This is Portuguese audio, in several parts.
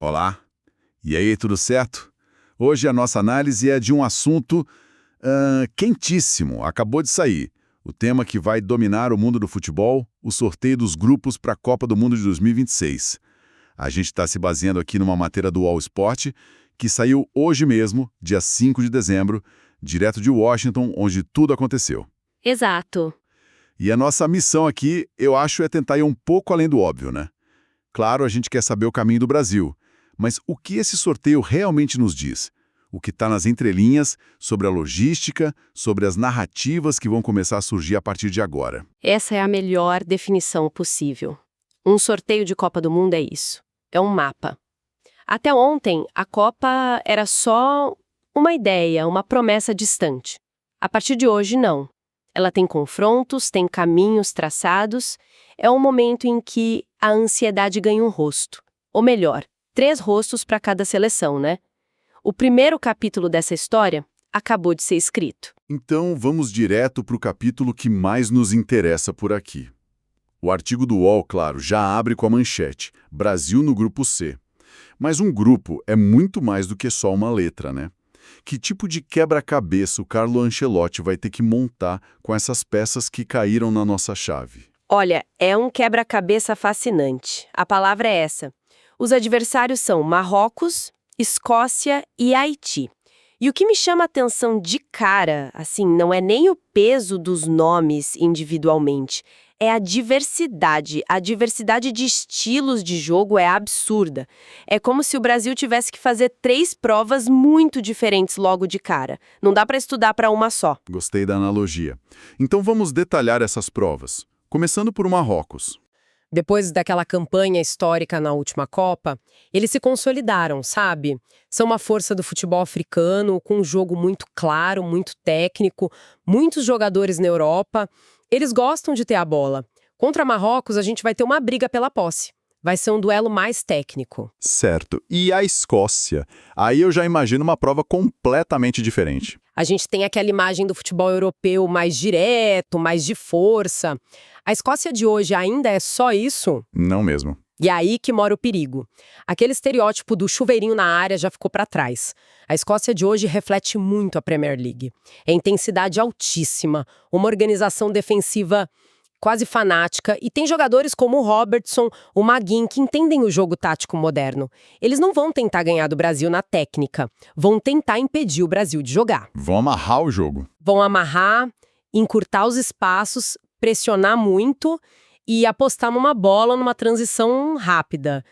Olá, e aí, tudo certo? Hoje a nossa análise é de um assunto quentíssimo, acabou de sair. O tema que vai dominar o mundo do futebol, o sorteio dos grupos para a Copa do Mundo de 2026. A gente está se baseando aqui numa matéria do All Sport, que saiu hoje mesmo, dia 5 de dezembro, direto de Washington, onde tudo aconteceu. Exato. E a nossa missão aqui, eu acho, é tentar ir um pouco além do óbvio, né? Claro, a gente quer saber o caminho do Brasil, mas o que esse sorteio realmente nos diz? O que está nas entrelinhas, sobre a logística, sobre as narrativas que vão começar a surgir a partir de agora. Essa é a melhor definição possível. Um sorteio de Copa do Mundo é isso. É um mapa. Até ontem, a Copa era só uma ideia, uma promessa distante. A partir de hoje, não. Ela tem confrontos, tem caminhos traçados. É um momento em que a ansiedade ganha um rosto. Ou melhor, 3 rostos para cada seleção, né? O primeiro capítulo dessa história acabou de ser escrito. Então, vamos direto para o capítulo que mais nos interessa por aqui. O artigo do UOL, claro, já abre com a manchete: Brasil no grupo C. Mas um grupo é muito mais do que só uma letra, né? Que tipo de quebra-cabeça o Carlo Ancelotti vai ter que montar com essas peças que caíram na nossa chave? Olha, é um quebra-cabeça fascinante. A palavra é essa. Os adversários são Marrocos, Escócia e Haiti. E o que me chama a atenção de cara, assim, não é nem o peso dos nomes individualmente, é a diversidade. A diversidade de estilos de jogo é absurda. É como se o Brasil tivesse que fazer 3 provas muito diferentes logo de cara. Não dá para estudar para uma só. Gostei da analogia. Então vamos detalhar essas provas. Começando por Marrocos. Depois daquela campanha histórica na última Copa, eles se consolidaram, sabe? São uma força do futebol africano, com um jogo muito claro, muito técnico, muitos jogadores na Europa. Eles gostam de ter a bola. Contra Marrocos, a gente vai ter uma briga pela posse. Vai ser um duelo mais técnico. Certo. E a Escócia? Aí eu já imagino uma prova completamente diferente. A gente tem aquela imagem do futebol europeu mais direto, mais de força. A Escócia de hoje ainda é só isso? Não mesmo. E é aí que mora o perigo. Aquele estereótipo do chuveirinho na área já ficou para trás. A Escócia de hoje reflete muito a Premier League. É intensidade altíssima, uma organização defensiva quase fanática, e tem jogadores como o Robertson, o Maguin, que entendem o jogo tático moderno. Eles não vão tentar ganhar do Brasil na técnica, vão tentar impedir o Brasil de jogar. Vão amarrar o jogo. Vão amarrar, encurtar os espaços, pressionar muito e apostar numa bola, numa transição rápida.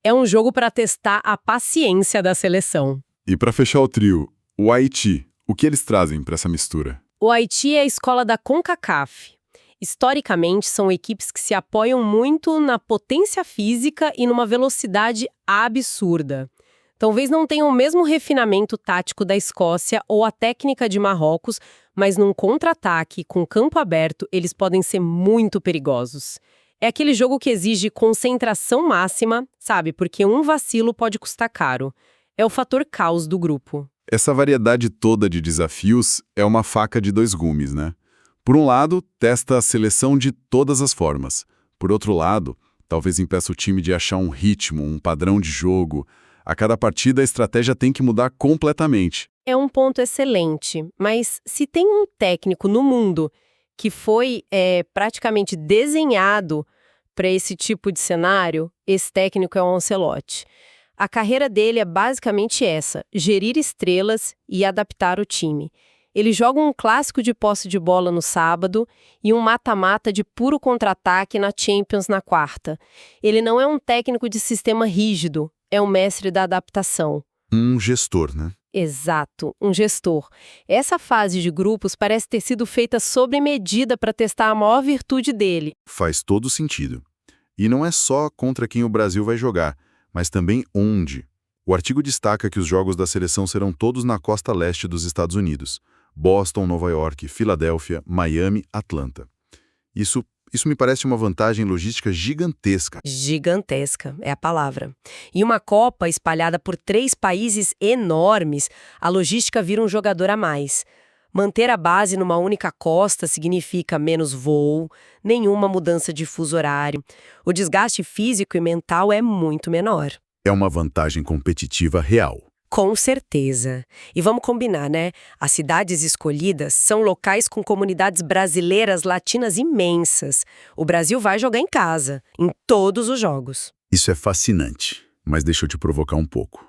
É um jogo para testar a paciência da seleção. E para fechar o trio, o Haiti. O que eles trazem para essa mistura? O Haiti é a escola da CONCACAF. Historicamente, são equipes que se apoiam muito na potência física e numa velocidade absurda. Talvez não tenham o mesmo refinamento tático da Escócia ou a técnica de Marrocos, mas num contra-ataque, com campo aberto, eles podem ser muito perigosos. É aquele jogo que exige concentração máxima, sabe? Porque um vacilo pode custar caro. É o fator caos do grupo. Essa variedade toda de desafios é uma faca de 2 gumes, né? Por um lado, testa a seleção de todas as formas. Por outro lado, talvez impeça o time de achar um ritmo, um padrão de jogo. A cada partida, a estratégia tem que mudar completamente. É um ponto excelente, mas se tem um técnico no mundo que foi praticamente desenhado para esse tipo de cenário, esse técnico é o Ancelotti. A carreira dele é basicamente essa: gerir estrelas e adaptar o time. Ele joga um clássico de posse de bola no sábado e um mata-mata de puro contra-ataque na Champions na quarta. Ele não é um técnico de sistema rígido, é um mestre da adaptação. Um gestor, né? Exato, um gestor. Essa fase de grupos parece ter sido feita sob medida para testar a maior virtude dele. Faz todo sentido. E não é só contra quem o Brasil vai jogar, mas também onde. O artigo destaca que os jogos da seleção serão todos na costa leste dos Estados Unidos: Boston, Nova York, Filadélfia, Miami, Atlanta. Isso me parece uma vantagem logística gigantesca. Gigantesca, é a palavra. E uma Copa espalhada por 3 países enormes, a logística vira um jogador a mais. Manter a base numa única costa significa menos voo, nenhuma mudança de fuso horário. O desgaste físico e mental é muito menor. É uma vantagem competitiva real. Com certeza. E vamos combinar, né? As cidades escolhidas são locais com comunidades brasileiras latinas imensas. O Brasil vai jogar em casa, em todos os jogos. Isso é fascinante, mas deixa eu te provocar um pouco.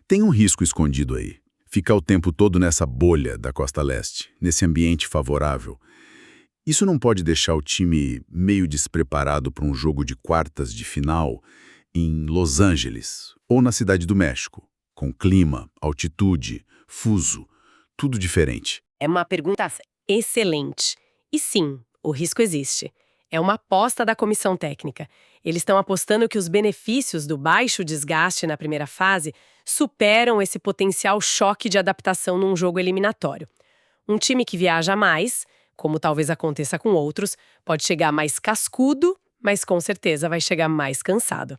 Tem um risco escondido aí. Ficar o tempo todo nessa bolha da Costa Leste, nesse ambiente favorável. Isso não pode deixar o time meio despreparado para um jogo de quartas de final em Los Angeles ou na Cidade do México, com clima, altitude, fuso, tudo diferente. É uma pergunta excelente. E sim, o risco existe. É uma aposta da comissão técnica. Eles estão apostando que os benefícios do baixo desgaste na primeira fase superam esse potencial choque de adaptação num jogo eliminatório. Um time que viaja mais, como talvez aconteça com outros, pode chegar mais cascudo, mas com certeza vai chegar mais cansado.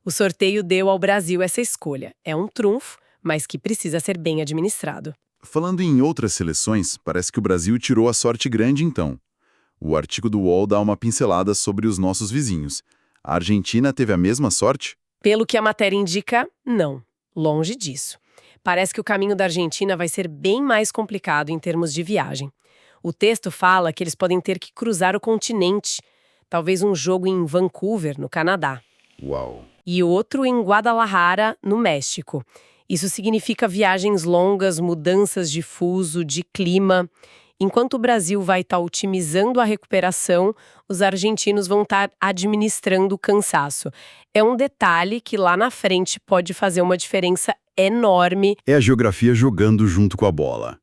O sorteio deu ao Brasil essa escolha. É um trunfo, mas que precisa ser bem administrado. Falando em outras seleções, parece que o Brasil tirou a sorte grande então. O artigo do UOL dá uma pincelada sobre os nossos vizinhos. A Argentina teve a mesma sorte? Pelo que a matéria indica, não. Longe disso. Parece que o caminho da Argentina vai ser bem mais complicado em termos de viagem. O texto fala que eles podem ter que cruzar o continente, talvez um jogo em Vancouver, no Canadá. Uau! E outro em Guadalajara, no México. Isso significa viagens longas, mudanças de fuso, de clima. Enquanto o Brasil vai estar otimizando a recuperação, os argentinos vão estar administrando o cansaço. É um detalhe que lá na frente pode fazer uma diferença enorme. É a geografia jogando junto com a bola.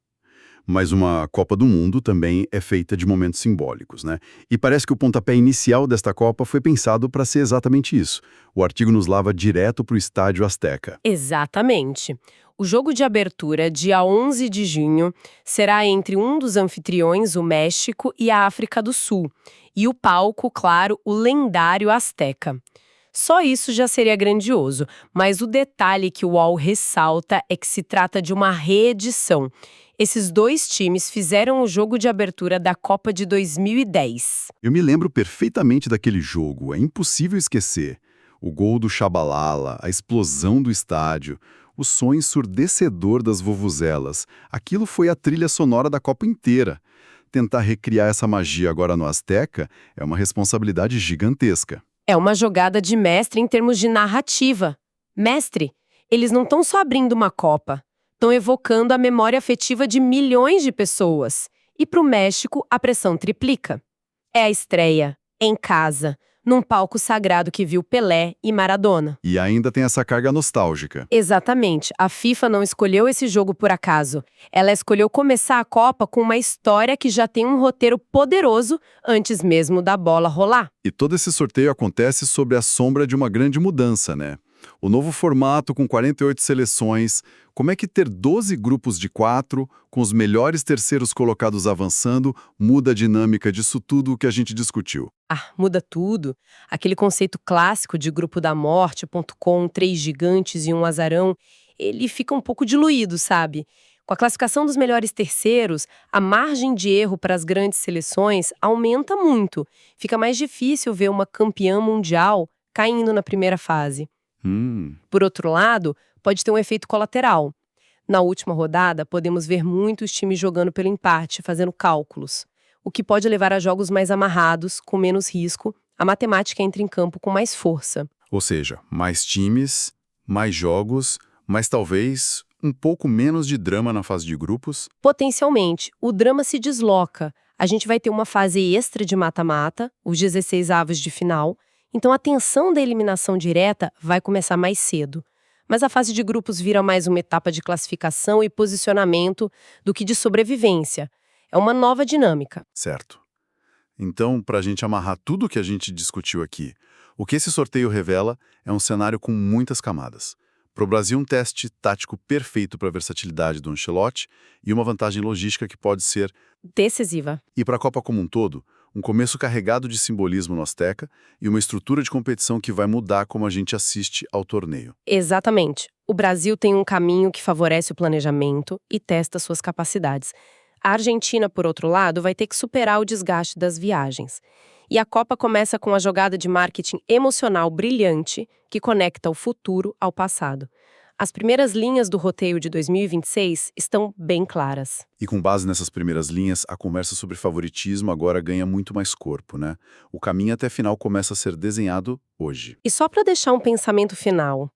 Mas uma Copa do Mundo também é feita de momentos simbólicos, né? E parece que o pontapé inicial desta Copa foi pensado para ser exatamente isso. O artigo nos leva direto para o Estádio Azteca. Exatamente. O jogo de abertura, dia 11 de junho, será entre um dos anfitriões, o México, e a África do Sul. E o palco, claro, o lendário Azteca. Só isso já seria grandioso, mas o detalhe que o UOL ressalta é que se trata de uma reedição. Esses dois times fizeram o jogo de abertura da Copa de 2010. Eu me lembro perfeitamente daquele jogo, é impossível esquecer. O gol do Chabalala, a explosão do estádio, o som ensurdecedor das vuvuzelas. Aquilo foi a trilha sonora da Copa inteira. Tentar recriar essa magia agora no Azteca é uma responsabilidade gigantesca. É uma jogada de mestre em termos de narrativa. Mestre, eles não estão só abrindo uma Copa, estão evocando a memória afetiva de milhões de pessoas. E para o México, a pressão triplica. É a estreia, em casa, num palco sagrado que viu Pelé e Maradona. E ainda tem essa carga nostálgica. Exatamente. A FIFA não escolheu esse jogo por acaso. Ela escolheu começar a Copa com uma história que já tem um roteiro poderoso antes mesmo da bola rolar. E todo esse sorteio acontece sob a sombra de uma grande mudança, né? O novo formato com 48 seleções, como é que ter 12 grupos de 4, com os melhores terceiros colocados avançando, muda a dinâmica disso tudo que a gente discutiu? Muda tudo. Aquele conceito clássico de grupo da morte, ponto com, 3 gigantes e um azarão, ele fica um pouco diluído, sabe? Com a classificação dos melhores terceiros, a margem de erro para as grandes seleções aumenta muito. Fica mais difícil ver uma campeã mundial caindo na primeira fase. Por outro lado, pode ter um efeito colateral. Na última rodada, podemos ver muitos times jogando pelo empate, fazendo cálculos, o que pode levar a jogos mais amarrados, com menos risco. A matemática entra em campo com mais força. Ou seja, mais times, mais jogos, mas talvez um pouco menos de drama na fase de grupos. Potencialmente, o drama se desloca. A gente vai ter uma fase extra de mata-mata, os 16 avos de final. Então a tensão da eliminação direta vai começar mais cedo. Mas a fase de grupos vira mais uma etapa de classificação e posicionamento do que de sobrevivência. É uma nova dinâmica. Certo. Então, para a gente amarrar tudo o que a gente discutiu aqui, o que esse sorteio revela é um cenário com muitas camadas. Para o Brasil, um teste tático perfeito para a versatilidade do Ancelotti e uma vantagem logística que pode ser decisiva. E para a Copa como um todo, um começo carregado de simbolismo no Azteca e uma estrutura de competição que vai mudar como a gente assiste ao torneio. Exatamente. O Brasil tem um caminho que favorece o planejamento e testa suas capacidades. A Argentina, por outro lado, vai ter que superar o desgaste das viagens. E a Copa começa com a jogada de marketing emocional brilhante que conecta o futuro ao passado. As primeiras linhas do roteiro de 2026 estão bem claras. E com base nessas primeiras linhas, a conversa sobre favoritismo agora ganha muito mais corpo, né? O caminho até a final começa a ser desenhado hoje. E só para deixar um pensamento final,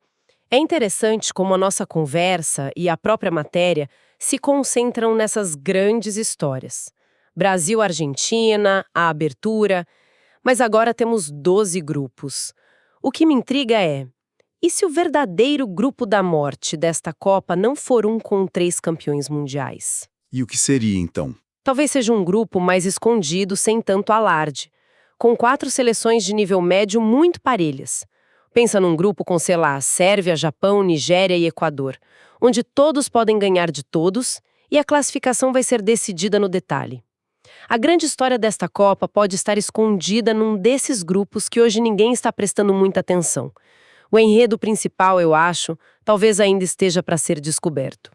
é interessante como a nossa conversa e a própria matéria se concentram nessas grandes histórias. Brasil-Argentina, a abertura, mas agora temos 12 grupos. O que me intriga é: e se o verdadeiro grupo da morte desta Copa não for um com 3 campeões mundiais? E o que seria, então? Talvez seja um grupo mais escondido, sem tanto alarde, com 4 seleções de nível médio muito parelhas. Pensa num grupo com, sei lá, Sérvia, Japão, Nigéria e Equador, onde todos podem ganhar de todos e a classificação vai ser decidida no detalhe. A grande história desta Copa pode estar escondida num desses grupos que hoje ninguém está prestando muita atenção. O enredo principal, eu acho, talvez ainda esteja para ser descoberto.